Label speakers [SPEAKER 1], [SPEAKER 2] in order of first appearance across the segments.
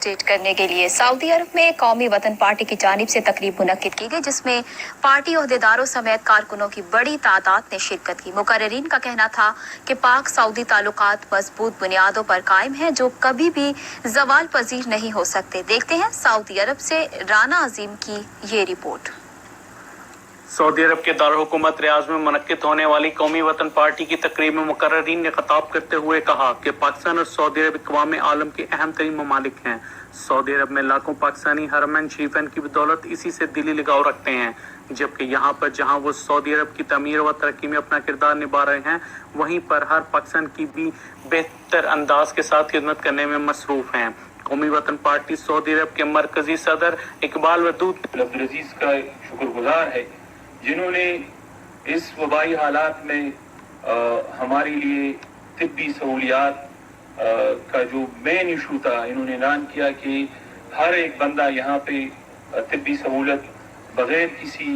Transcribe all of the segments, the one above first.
[SPEAKER 1] Update करने के लिए सऊदी अरब में कौमी वतन पार्टी की जानिब से तकरीब मुनक्किद की गई, जिसमें पार्टी ओहदेदारों समेत कारकुनों की बड़ी तादाद ने शिरकत की। मुकर्रिरीन का कहना था कि पाक सऊदी ताल्लुकात मजबूत बुनियादों पर कायम हैं, जो कभी भी जवाल पजीर नहीं हो सकते। देखते हैं सऊदी अरब से राना अजीम की ये रिपोर्ट।
[SPEAKER 2] सऊदी अरब के दारुल-हुकूमत रियाज में मुनक्किद होने वाली कौमी वतन पार्टी की तकरीब में मुकर्रिरीन ने खिताब करते हुए कहा कि पाकिस्तान और सऊदी अरब अक़वाम आलम के अहम तरीन ममालिक हैं। सऊदी अरब में लाखों पाकिस्तानी हरमैन शरीफैन की बदौलत इसी से दिली लगाव रखते हैं, जबकि यहाँ पर जहाँ वो सऊदी अरब की तमीर व तरक्की में अपना किरदार निभा रहे हैं, वहीं पर हर पाकिस्तान की भी बेहतर अंदाज के साथ खिदमत करने में मसरूफ हैं। कौमी वतन पार्टी सऊदी अरब के मरकजी सदर इकबाल वदूद
[SPEAKER 3] अब्दुल अजीज का शुक्रगुजार है, जिन्होंने इस वबाई हालात में हमारे लिए तिब्बी सहूलियात का जो मेन इशू था, इन्होंने ऐलान किया कि हर एक बंदा यहाँ पे तिब्बी सहूलत बगैर किसी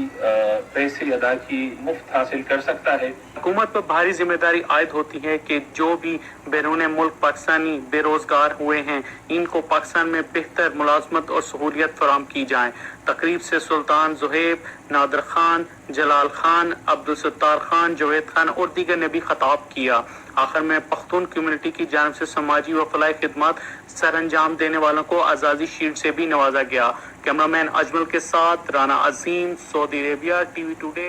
[SPEAKER 3] पैसे अदा की मुफ्त हासिल कर सकता है।
[SPEAKER 2] हुकूमत पर भारी जिम्मेदारी आयद होती है कि जो भी बैरून मुल्क पाकिस्तानी बेरोजगार हुए हैं, इनको पाकिस्तान में बेहतर मुलाजमत और सहूलियत फराम की जाए। तकरीब से सुल्तान ज़ुहैब, नादिर खान, जलाल खान, अब्दुल सत्तार खान, जवेद खान और दीगर ने भी खिताब किया। आखिर में पख्तून कम्युनिटी की जानिब से समाजी व फलाही खिदमत सर अंजाम देने वालों को आज़ादी शील्ड से भी नवाजा गया। कैमरामैन अजमल के साथ राना अजीम, सऊदी अरेबिया, TV टुडे।